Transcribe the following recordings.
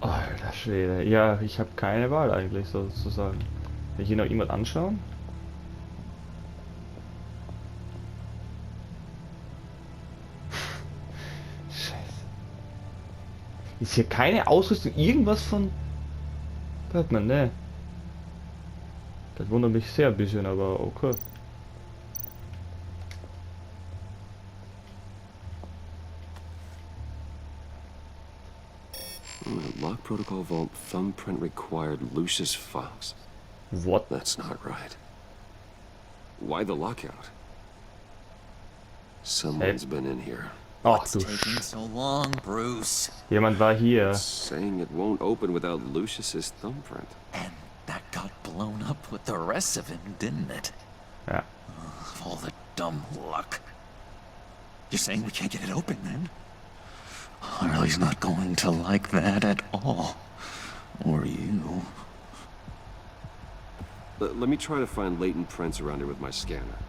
Alter Schwede. Ja, ich habe keine Wahl eigentlich sozusagen. Will ich hier noch jemand anschauen? Scheiße. Ist hier keine Ausrüstung, irgendwas von Batman, ne? Das wundert mich sehr ein bisschen, aber okay. Lock protocol vault thumbprint required Lucius Fox. What? That's not right. Why the lockout? Someone's been in here. Ach du Taking so long, Bruce. Jemand war hier. Saying it won't open without Lucius's thumbprint. And that got blown up with the rest of him, didn't it? Ja. All the dumb luck. You're saying we can't get it open then? Harley's not going to like that at all. Or you. Let me try to find latent prints around here with my scanner.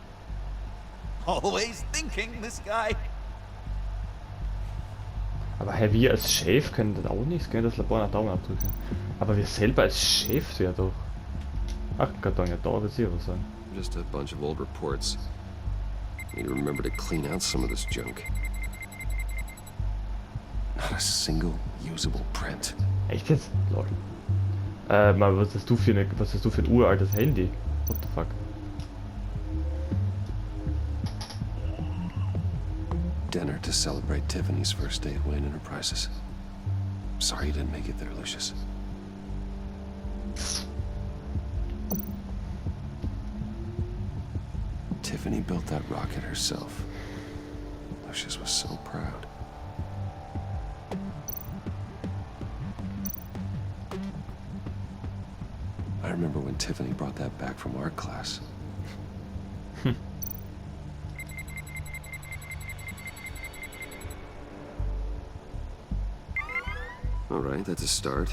Always thinking, this guy. Aber hä, wir als Chef können das auch nicht, können das Labor nach Daumen abdrücken. Aber wir selber als Chef ja doch. Ach, Karton, ja, da wird sicher was sein. Just a bunch of old reports. Need to remember to clean out some of this junk. Not a single usable print. Echt jetzt? Lol. Mal, was hast du für ein uraltes Handy? What the fuck? Dinner to celebrate Tiffany's first day at Wayne Enterprises. Sorry you didn't make it there, Lucius. Tiffany built that rocket herself. Lucius was so proud. I remember when Tiffany brought that back from art class. Alright, that's a start.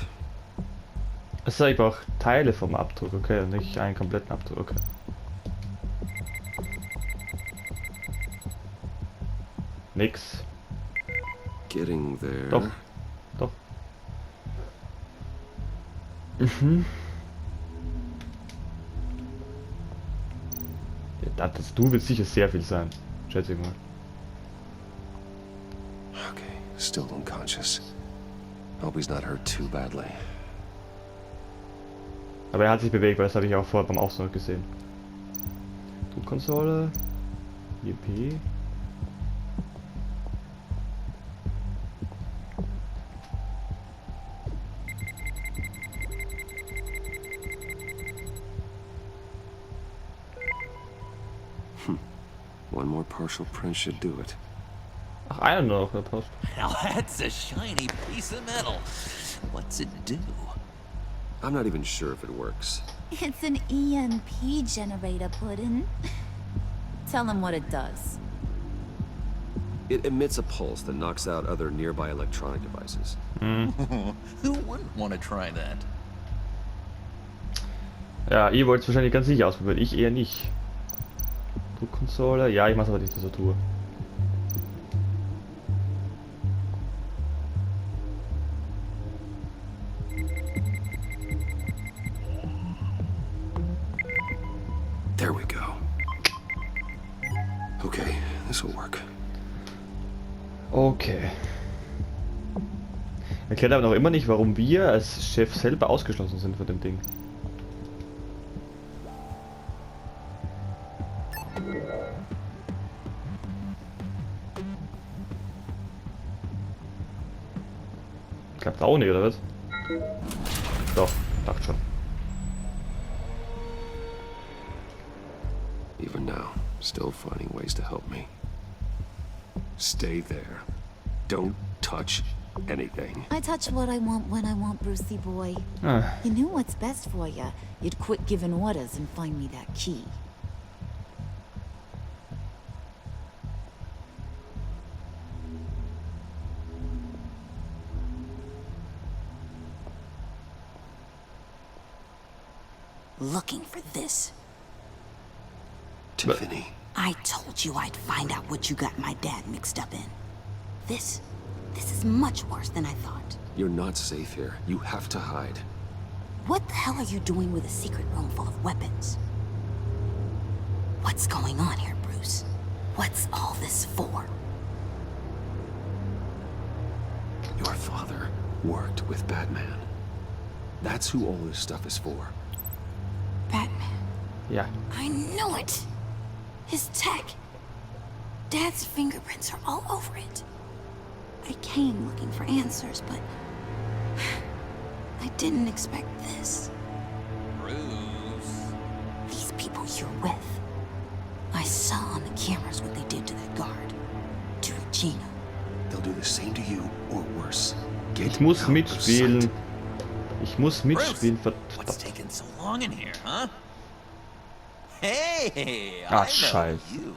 Also ich brauche Teile vom Abdruck, okay, nicht einen kompletten Abdruck, okay. Nix. Getting there. Doch. Doch. Mhm. Ja, das Du wird sicher sehr viel sein, schätze ich mal. Okay, still unconscious. Hope he's not hurt too badly. Aber er hat sich bewegt, weil das habe ich auch vorher beim Aufsatz gesehen. Druckkonsole. JP. One more partial print should do it. Ach, einer nur noch, der Post. Now that's a shiny piece of metal. What's it do? I'm not even sure if it works. It's an EMP generator, Puddin'. Tell him what it does. It emits a pulse that knocks out other nearby electronic devices. Who wouldn't want to try that? Ja, ihr wollt es wahrscheinlich ganz sicher ausprobieren, ich eher nicht. Druckkonsole, ja, ich mach's aber die Tastatur. There we go. Okay, this will work. Okay. Erklärt aber noch immer nicht, warum wir als Chef selber ausgeschlossen sind von dem Ding. Klappt auch nicht, oder was? Doch, dachte schon. Even now, still finding ways to help me. Stay there. Don't touch anything. I touch what I want when I want, Brucey boy. Ah, You knew what's best for you. You'd quit giving orders and find me that key. Looking for this. Tiffany. I told you I'd find out what you got my dad mixed up in. This is much worse than I thought. You're not safe here. You have to hide. What the hell are you doing with a secret room full of weapons? What's going on here, Bruce? What's all this for? Your father worked with Batman. That's who all this stuff is for. Batman. Ja. I know it. His tech. Dad's fingerprints are all over it. I came looking for answers, but I didn't expect this. Bruce. These people you're with. I saw on the cameras what they did to that guard. To Regina. They'll do the same to you or worse. Get Ich muss out of mitspielen. sight. Ich muss mitspielen. What's taking so long in here, huh? Hey, Ah, I know Scheiße. you.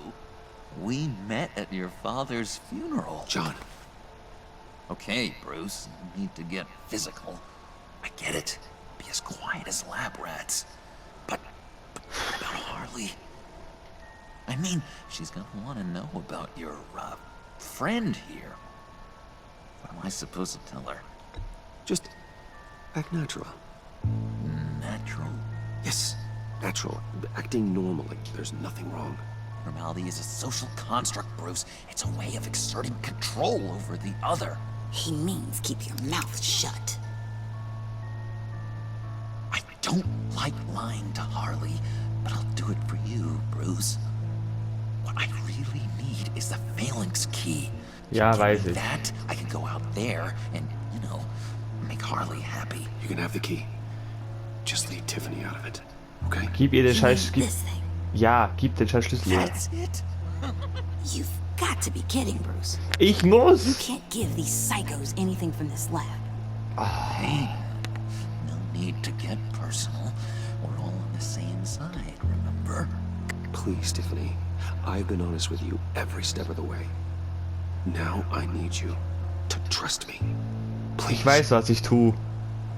We met at your father's funeral. John, Okay, Bruce, you need to get physical. I get it. Be as quiet as lab rats. But what about Harley? I mean, she's gonna want to know about your, friend here. What am I supposed to tell her? just act natural. Natural. Yes, natural. Acting normally. There's nothing wrong. Normality is a social construct, Bruce. It's a way of exerting control over the other. He means keep your mouth shut. I don't like lying to Harley, but I'll do it for you, Bruce. What I really need is the phalanx key. Ja, Give weiß me ich. that, I can go out there and, make Harley happy. You can have the key. Just leave Tiffany out of it, okay? Gib ihr den You Scheiß. mean Gib, this thing. ja, gib den Scheiß Schlüssel ihr. That's it? You've got to be kidding, Bruce. Ich You muss! can't give these psychos anything from this lab. Hey, no need to get personal. We're all on the same side, remember? Please, Tiffany. I've been honest with you every step of the way. Now I need you to trust me. Please. Ich weiß, was ich tue.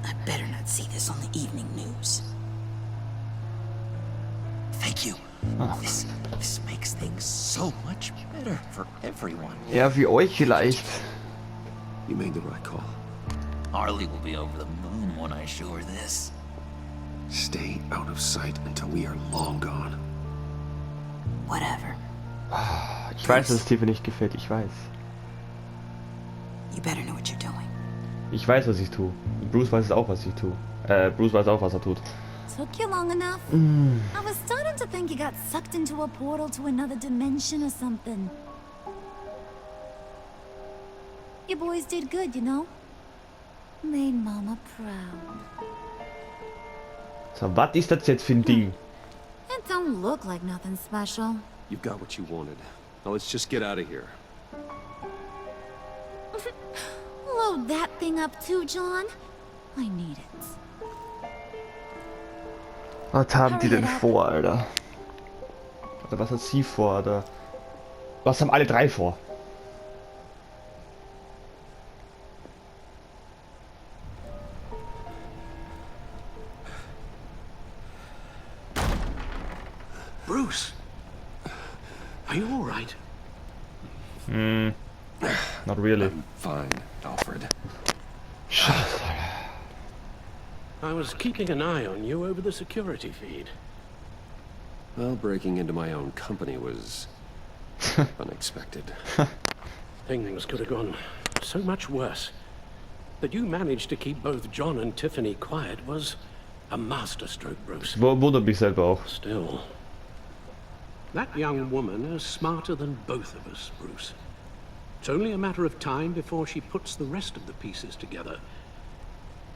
I better not see this on the evening news. Thank you. Oh. This makes things so much better for everyone. Ja, wie euch vielleicht. You made the right call. Harley will be over the moon when I show her this. Stay out of sight until we are long gone. Whatever. Ich weiß, dass es Tiffany nicht gefällt. Ich weiß. You better know what you're doing. Ich weiß, was ich tue. Bruce weiß es auch, was ich tue. Bruce weiß auch, was er tut. Took you long enough? I was starting to think you got sucked into a portal to another dimension or something. You boys did good, you know? Made Mama proud. So, was ist das jetzt für ein Ding? It don't look like nothing special. You've got what you wanted. Now let's just get out of here. Load that thing up too, John. I need it. Was haben die denn vor, Alter? Oder was hat sie vor, oder? Was haben alle drei vor? Bruce! Are you alright? Not really. I'm fine, Alfred. I was keeping an eye on you over the security feed. Well, breaking into my own company was unexpected. Things could have gone so much worse. That you managed to keep both John and Tiffany quiet was a masterstroke, Bruce. Wundert mich selber auch. Still, that young woman is smarter than both of us, Bruce. It's only a matter of time before she puts the rest of the pieces together.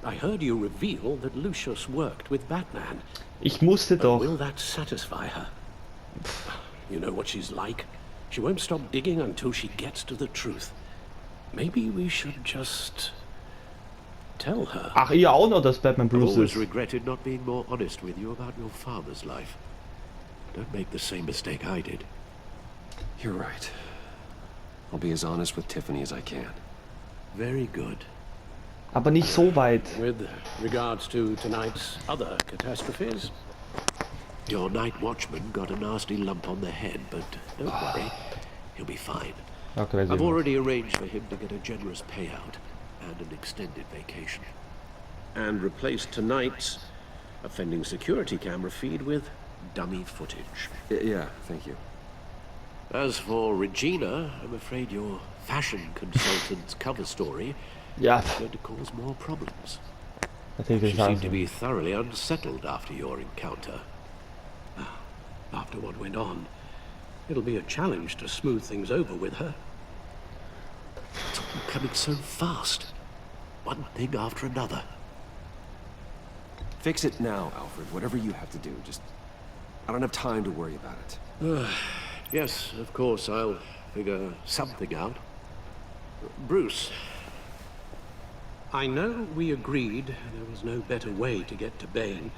I heard you reveal that Lucius worked with Batman. Ich musste But doch. will that satisfy her? You know what she's like. She won't stop digging until she gets to the truth. Maybe we should just tell her. Ach, ihr auch noch, dass Batman I've Bruce always ist. regretted not being more honest with you about your father's life. Don't make the same mistake I did. You're right. I'll be as honest with Tiffany as I can. Very good. Aber nicht so weit. With regards to tonight's other catastrophes, your night watchman got a nasty lump on the head, but don't worry, he'll be fine. Okay, I've already arranged for him to get a generous payout. and an extended vacation. And replace tonight's offending security camera feed with dummy footage. Yeah, thank you. As for Regina, I'm afraid your fashion consultant's cover story Ja, is going to cause more problems. natürlich She sagen seemed to sie. be thoroughly unsettled after your encounter. After what went on, it'll be a challenge to smooth things over with her. It's all coming so fast. One thing after another. Fix it now, Alfred. Whatever you have to do. Just... I don't have time to worry about it. Yes, of course, I'll figure something out. Bruce, I know we agreed there was no better way to get to Bane.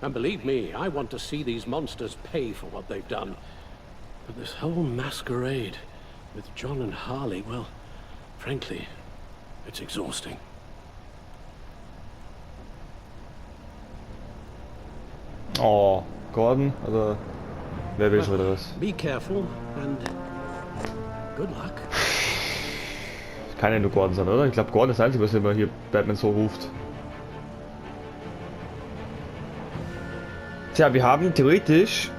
And believe me, I want to see these monsters pay for what they've done. But this whole masquerade with John and Harley, well, frankly, it's exhausting. Oh, Gordon, aber wer will schon wieder was? Be careful and good luck. Kann ja nur Gordon sein, oder? Ich glaube, Gordon ist das Einzige, was immer hier Batman so ruft. Tja, wir haben theoretisch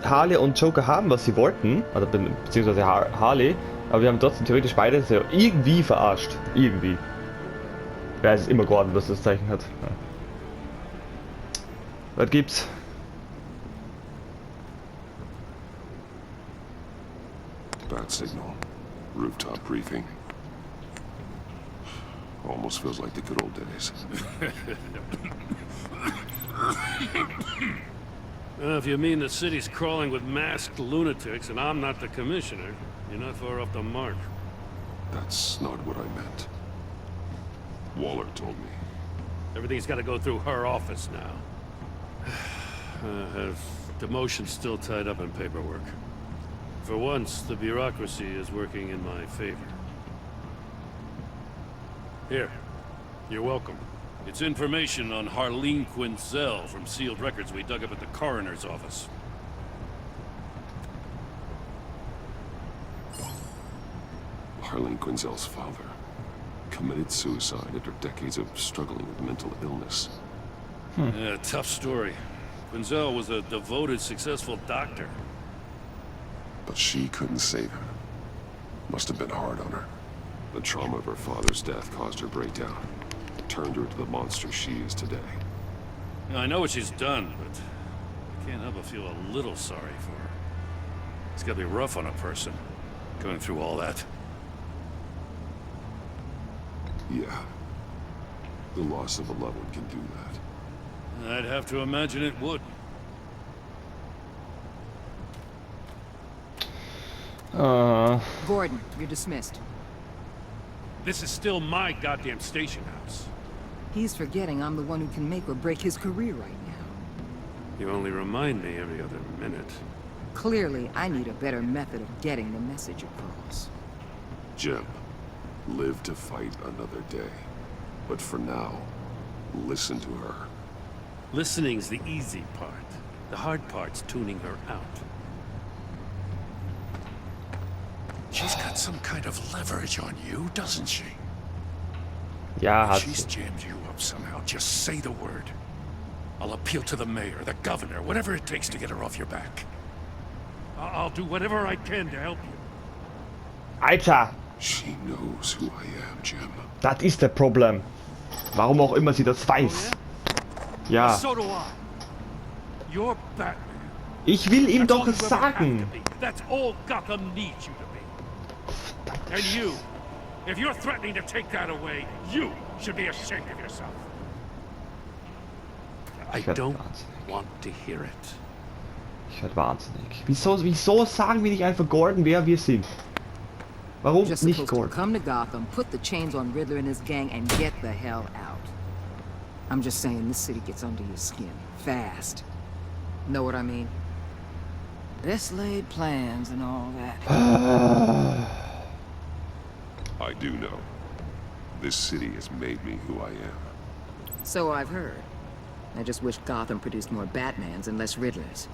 Harley und Joker haben, was sie wollten, oder beziehungsweise Harley, aber wir haben trotzdem theoretisch beide irgendwie verarscht. Irgendwie. Ja, es ist immer Gordon, was das Zeichen hat. Ja. Was gibt's? Bat signal. Rooftop briefing. Almost feels like the good old days. If you mean the city's crawling with masked lunatics and I'm not the commissioner, you're not far off the mark. That's not what I meant. Waller told me. Everything's got to go through her office now. Have demotion still tied up in paperwork. For once, the bureaucracy is working in my favor. Here, you're welcome. It's information on Harleen Quinzel from sealed records we dug up at the coroner's office. Harleen Quinzel's father committed suicide after decades of struggling with mental illness. Yeah, tough story. Quinzel was a devoted, successful doctor. But she couldn't save him. Must have been hard on her. The trauma of her father's death caused her breakdown. Turned her into the monster she is today. I know what she's done, but I can't help but feel a little sorry for her. It's gotta be rough on a person, going through all that. Yeah. The loss of a loved one can do that. I'd have to imagine it would. Gordon, you're dismissed. This is still my goddamn station house. He's forgetting I'm the one who can make or break his career right now. You only remind me every other minute. Clearly, I need a better method of getting the message across. Jim, live to fight another day. But for now, listen to her. Listening's the easy part. The hard part's tuning her out. She's got some kind of leverage on you, doesn't she? Ja, hat She's sie. jammed you up somehow. Just say the word. I'll appeal to the mayor, the governor, whatever it takes to get her off your back. I'll do whatever I can to help you. Alter, She knows who I am, Jim. das ist der Problem. Warum auch immer sie das weiß. Ja, So do I. You're Batman. ich will ihm That's doch all es you ever have sagen. to be. That's all Gotham needs you to be. And you, if you're threatening to take that away, you should be ashamed of yourself. I Ich werd don't wahnsinnig. want to hear it. Ich werde wahnsinnig. Wieso sagen wir nicht einfach Gordon, wer wir sind? Warum Just nicht supposed to Gordon? come to Gotham, put the chains on Riddler and his gang, and get the hell out. I'm just saying, this city gets under your skin. Fast. Know what I mean? Best laid plans and all that. I do know. This city has made me who I am. So I've heard. I just wish Gotham produced more Batmans and less Riddlers.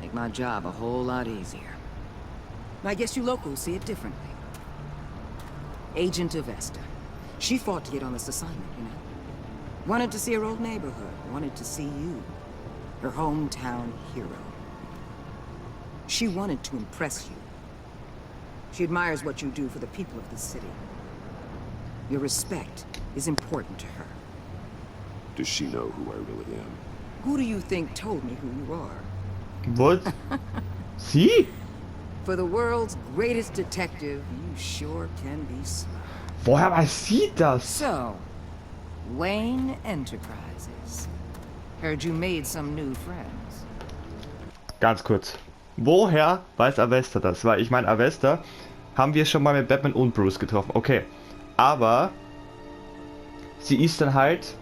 Make my job a whole lot easier. I guess you locals see it differently. Agent Avesta. She fought to get on this assignment, you know? Wanted to see her old neighborhood, wanted to see you, her hometown hero. She wanted to impress you. She admires what you do for the people of the city. Your respect is important to her. Does she know who I really am? Who do you think told me who you are? What? Sie? For the world's greatest detective, you sure can be smart. Woher weiß sie das? So, Wayne Enterprises. Heard you made some new friends. Ganz kurz. Woher weiß Avesta das? Weil ich meine, Avesta haben wir schon mal mit Batman und Bruce getroffen. Okay. Aber sie ist dann halt...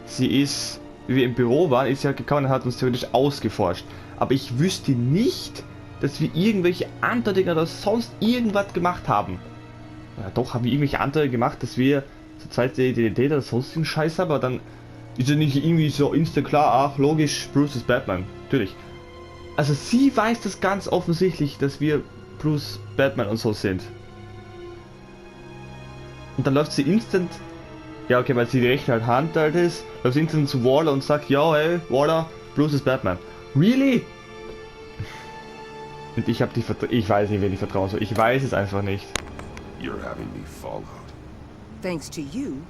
Sie ist... Wie wir im Büro waren, ist sie halt gekommen und hat uns theoretisch ausgeforscht. Aber ich wüsste nicht, dass wir irgendwelche Andeutungen oder sonst irgendwas gemacht haben. Ja, doch, haben wir irgendwelche Andeutungen gemacht, dass wir zur Zeit der Identität oder sonst einen Scheiß haben, aber dann ist ja nicht irgendwie so instant klar, ach logisch, Bruce ist Batman. Natürlich. Also sie weiß das ganz offensichtlich, dass wir Bruce, Batman und so sind. Und dann läuft sie instant... Ja, okay, weil sie die rechte halt Hand halt ist, läuft sie instant zu Waller und sagt, ja, hey, Waller, Bruce ist Batman. Really? Und ich habe ich weiß nicht, wen ich vertrauen soll. Ich weiß es einfach nicht. You're having me fall out. Thanks to you,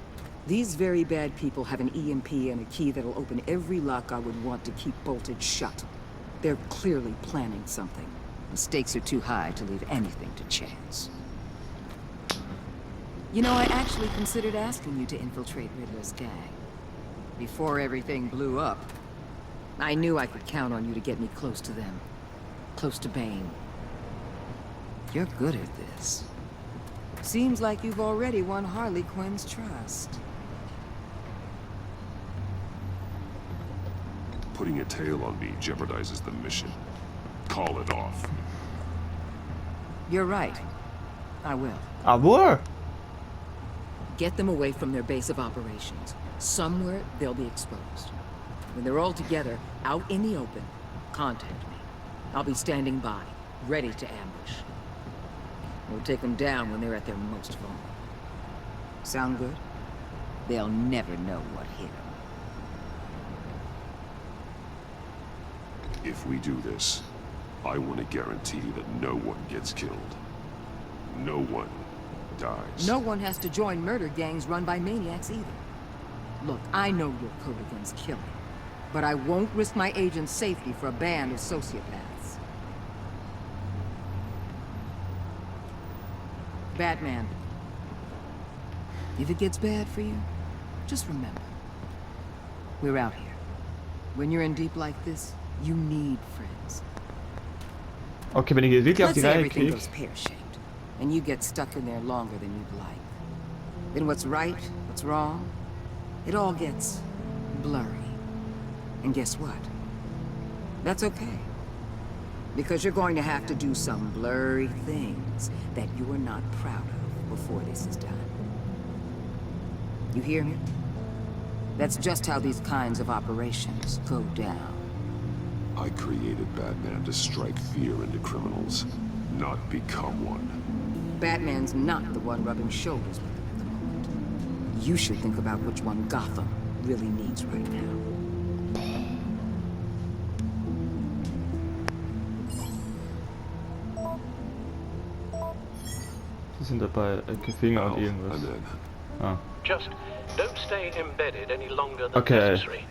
these very bad people have an EMP and a key that'll open every lock I would want to keep bolted shut. They're clearly planning something. The stakes are too high to leave anything to chance. You know, I actually considered asking you to infiltrate Riddler's gang. Before everything blew up, I knew I could count on you to get me close to them. Close to Bane. You're good at this. Seems like you've already won Harley Quinn's trust. Putting a tail on me jeopardizes the mission. Call it off. You're right. I will. Aber... Get them away from their base of operations. Somewhere they'll be exposed. When they're all together, out in the open, contact me. I'll be standing by, ready to ambush. We'll take them down when they're at their most vulnerable. Sound good? They'll never know what hit them. If we do this, I want to guarantee that no one gets killed. No one dies. No one has to join murder gangs run by maniacs either. Look, I know your code against killing, but I won't risk my agent's safety for a band of sociopaths. Batman, if it gets bad for you, just remember, we're out here. When you're in deep like this, you need friends. Okay, wenn ich jetzt wirklich auf Let's die say Reihe everything kriege... goes pear-shaped, and you get stuck in there longer than you'd like. Then what's right, what's wrong, it all gets blurry. And guess what? That's okay. Because you're going to have to do some blurry things that you are not proud of before this is done. You hear me? That's just how these kinds of operations go down. I created Batman to strike fear into criminals, not become one. Batman's not the one rubbing shoulders with them at the moment. You should think about which one Gotham really needs right now. Sie sind dabei, Finger und Al, irgendwas. I'm in. Ah. Just don't stay embedded any longer than Okay. necessary.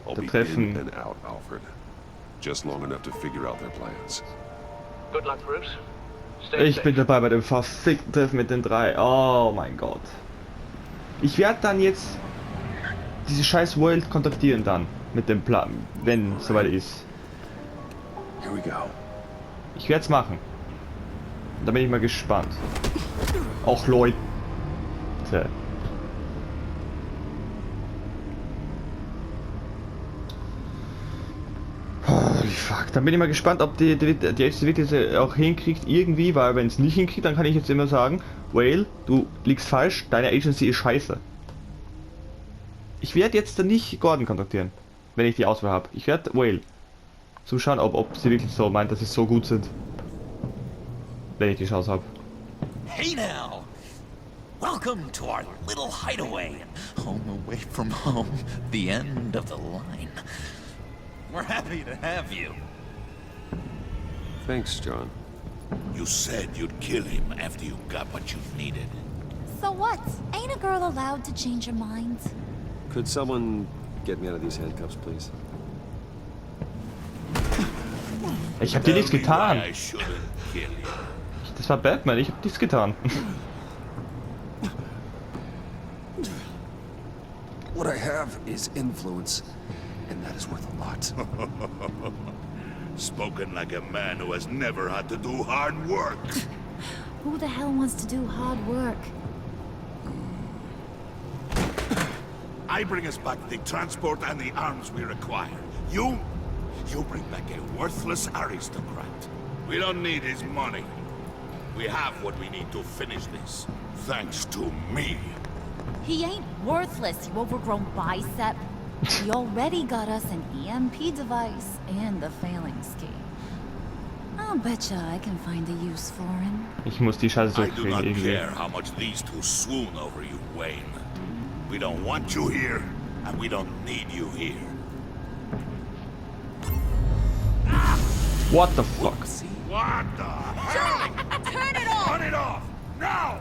I'll The be Treffen. in and out, Alfred. Just long enough to figure out their plans. Good luck, Bruce. Stay Ich safe. bin dabei bei dem verfickten Treffen mit den drei. Oh mein Gott. Ich werde dann jetzt diese scheiß World kontaktieren dann. Mit dem Plan, wenn es soweit ist. Here we go. Ich werde es machen. Da bin ich mal gespannt. Auch Leute. Holy fuck. Dann bin ich mal gespannt, ob die wirklich auch hinkriegt irgendwie, weil wenn es nicht hinkriegt, dann kann ich jetzt immer sagen, Whale, du liegst falsch, deine Agency ist scheiße. Ich werde jetzt dann nicht Gordon kontaktieren, wenn ich die Auswahl habe. Ich werde Whale zuschauen, ob sie wirklich so meint, dass sie so gut sind. Wenn ich die Chance habe. Hey now! Welcome to our little hideaway. Home away from home. The end of the line. We're happy to have you. Thanks, John. You said you'd kill him after you got what you needed. So what? Ain't a girl allowed to change her mind? Could someone get me out of these handcuffs, please? Ich hab dir nichts getan. I shouldn't kill you. Das war Batman, ich hab nichts getan. What I have is influence, and that is worth a lot. Spoken like a man who has never had to do hard work. Who the hell wants to do hard work? I bring us back the transport and the arms we require. You bring back a worthless aristocrat. We don't need his money. We have what we need to finish this. Thanks to me. He ain't worthless, you overgrown bicep. He already got us an EMP device and the phalanx key. I'll betcha I can find a use for him. Ich muss die Scheiße I do not irgendwie. care how much these two swoon over you, Wayne. We don't want you here, and we don't need you here. What the fuck? What the hell? Turn it off! Turn it off! Now!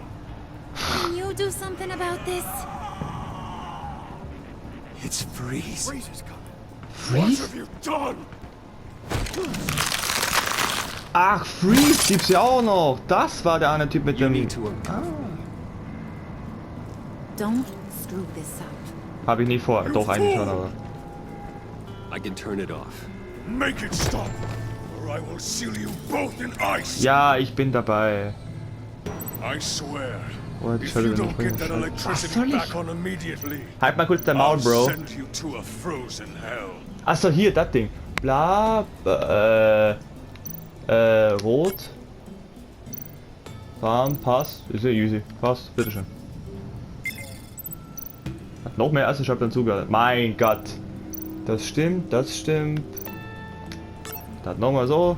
Can you do something about this? It's Freeze. Freeze is coming. Freeze? What have you done? Ach, Freeze gibt's ja auch noch. Das war der eine Typ mit dem... Don't screw this up. Hab ich nie vor. Doch, eigentlich schon, aber... I can turn it off. Make it stop, or I will seal you both in ice. Ja, ich bin dabei. I swear. Oh, die If Scheiße you bin don't get that Was soll electricity ich? back on immediately, Halt mal kurz dein Maul, I'll Bro. send you to a frozen hell. Achso, hier, das Ding. Bla... Rot. Fahren, passt. Ist ja easy. Passt, bitteschön. Hat noch mehr Asse, ich hab dann zugehört. Mein Gott. Das stimmt, das stimmt. Das nochmal so.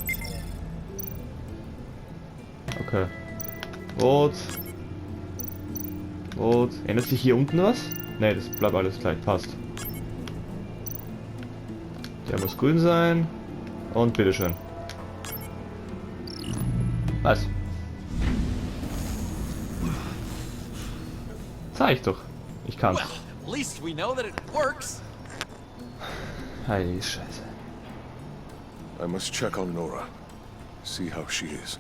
Okay. Rot. Rot. Ändert sich hier unten was? Ne, das bleibt alles gleich. Passt. Der muss grün sein. Und bitteschön. Was? Zeig doch. Ich kann's. Well, at least we know that it works. Heilige Scheiße. I must check on Nora. See how she is.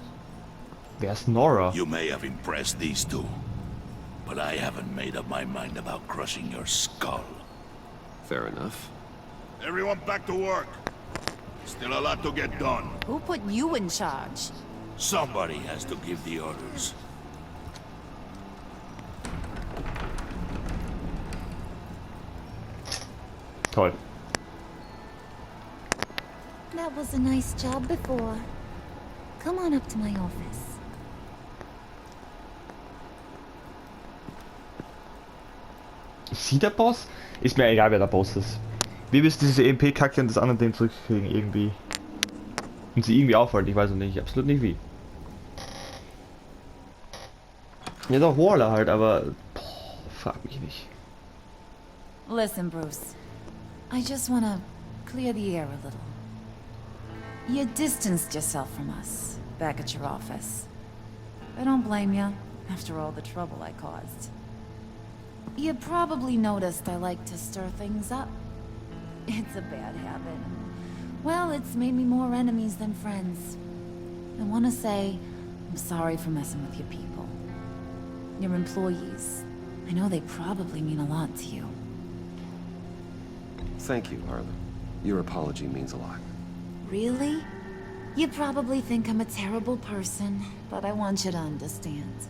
Wer ist Nora? You may have impressed these two, but I haven't made up my mind about crushing your skull. Fair enough. Everyone back to work. Still a lot to get done. Who put you in charge? Somebody has to give the orders. Toll. That was a nice job before. Come on up to my office. Ist sie der Boss? Ist mir egal, wer der Boss ist. Wir müssen diese EMP-Kacke und das andere Ding zurückkriegen, irgendwie. Und sie irgendwie aufhalten, ich weiß noch nicht, absolut nicht wie. Ja, doch Waller halt, aber... Boah, frag mich nicht. Listen, Bruce. I just wanna clear the air a little. You distanced yourself from us, back at your office. I don't blame you, after all the trouble I caused. You probably noticed I like to stir things up. It's a bad habit. Well, it's made me more enemies than friends. I want to say, I'm sorry for messing with your people. Your employees. I know they probably mean a lot to you. Thank you, Harlan. Your apology means a lot. Really? You probably think I'm a terrible person, but I want you to understand.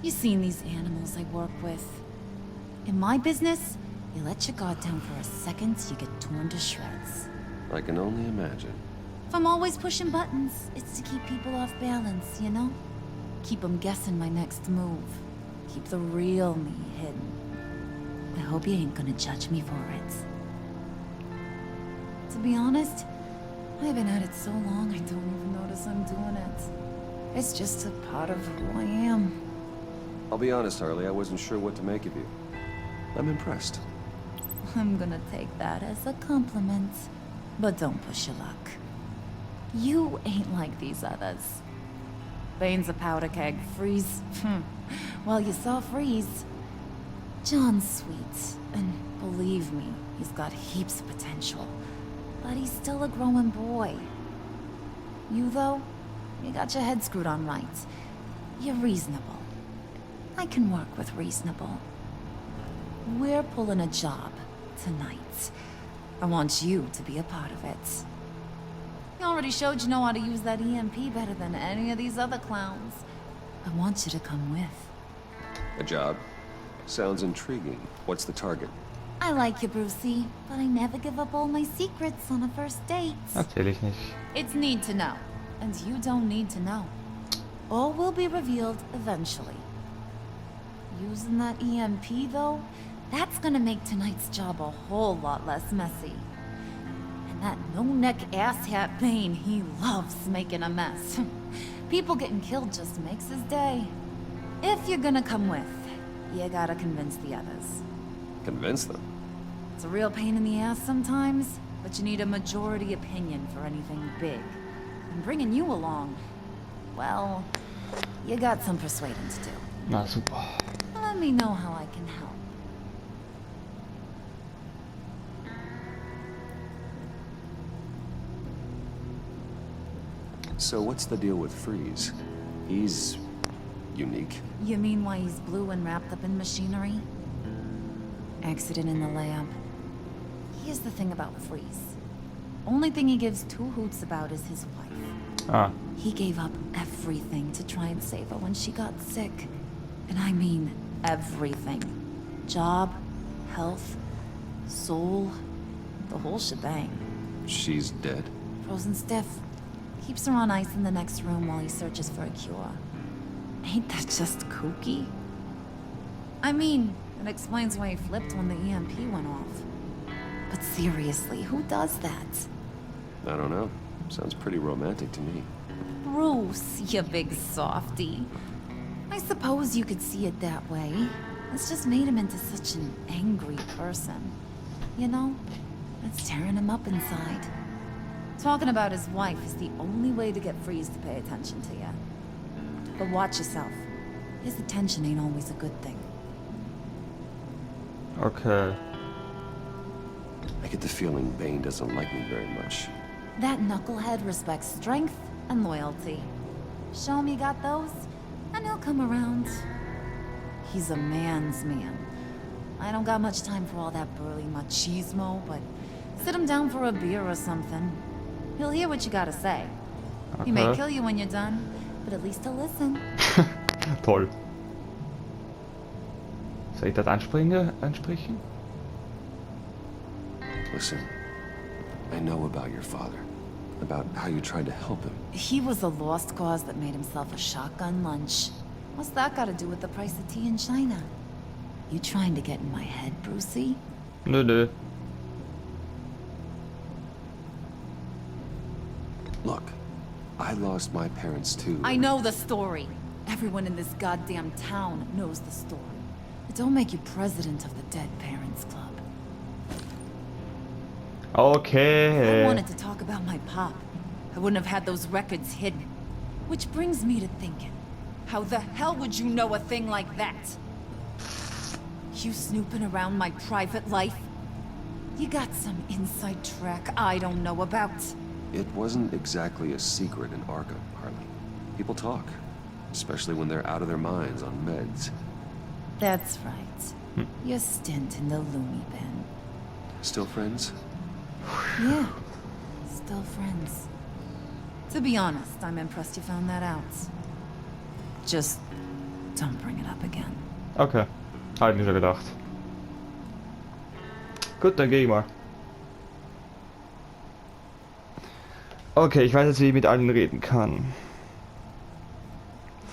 You've seen these animals I work with. In my business, you let your guard down for a second, you get torn to shreds. I can only imagine. If I'm always pushing buttons, it's to keep people off balance, you know? Keep them guessing my next move. Keep the real me hidden. I hope you ain't gonna judge me for it. To be honest, I've been at it so long I don't even notice I'm doing it. It's just a part of who I am. I'll be honest, Harley, I wasn't sure what to make of you. I'm impressed. I'm gonna take that as a compliment. But don't push your luck. You ain't like these others. Bane's a powder keg. Freeze. Well, you saw Freeze. John's sweet, and believe me, he's got heaps of potential. But he's still a growing boy. You, though, you got your head screwed on right. You're reasonable. I can work with reasonable. We're pulling a job tonight. I want you to be a part of it. You already showed you know how to use that EMP better than any of these other clowns. I want you to come with. A job? Sounds intriguing. What's the target? I like you, Brucey, but I never give up all my secrets on a first date. Natürlich nicht. It's need to know, and you don't need to know. All will be revealed eventually. Using that EMP, though, that's gonna make tonight's job a whole lot less messy. And that no-neck asshat Bane, he loves making a mess. People getting killed just makes his day. If you're gonna come with, you gotta convince the others. Convince them? It's a real pain in the ass sometimes, but you need a majority opinion for anything big. And bringing you along, well, you got some persuading to do. Na super. Let me know how I can help. So what's the deal with Freeze? He's unique. You mean why he's blue and wrapped up in machinery? Accident in the lab. Here's the thing about Freeze. Only thing he gives two hoots about is his wife. Ah. He gave up everything to try and save her when she got sick. And I mean everything. Job, health, soul, the whole shebang. She's dead? Frozen stiff. Keeps her on ice in the next room while he searches for a cure. Ain't that just kooky? I mean, it explains why he flipped when the EMP went off. But seriously, who does that? I don't know. Sounds pretty romantic to me. Bruce, you big softy. I suppose you could see it that way. It's just made him into such an angry person. You know, it's tearing him up inside. Talking about his wife is the only way to get Freeze to pay attention to you. But watch yourself. His attention ain't always a good thing. Okay. I get the feeling Bane doesn't like me very much. That knucklehead respects strength and loyalty. Show him you got those, and he'll come around. He's a man's man. I don't got much time for all that burly machismo, but sit him down for a beer or something. He'll hear what you gotta say. Okay. He may kill you when you're done, but at least he'll listen. Toll. Soll ich das ansprechen? Listen, I know about your father. About how you tried to help him. He was a lost cause that made himself a shotgun lunch. What's that got to do with the price of tea in China? You trying to get in my head, Brucey? Nö. Look, I lost my parents too. I know the story. Everyone in this goddamn town knows the story. But don't make you president of the Dead Parents Club. Okay. If I wanted to talk about my pop, I wouldn't have had those records hidden. Which brings me to thinking, how the hell would you know a thing like that? You snooping around my private life? You got some inside track I don't know about. It wasn't exactly a secret in Arkham, Harley. People talk, especially when they're out of their minds on meds. That's right. Your stint in the loony bin. Still friends? Yeah, still friends. To be honest, I'm impressed you found that out. Just don't bring it up again. Okay. Hab ich nicht so gedacht. Gut, dann geh ich mal. Okay, ich weiß jetzt, wie ich mit allen reden kann.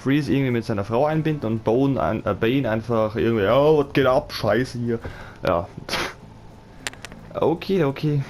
Freeze irgendwie mit seiner Frau einbinden und Bane einfach irgendwie, oh, was geht ab, scheiße hier. Ja. Okay.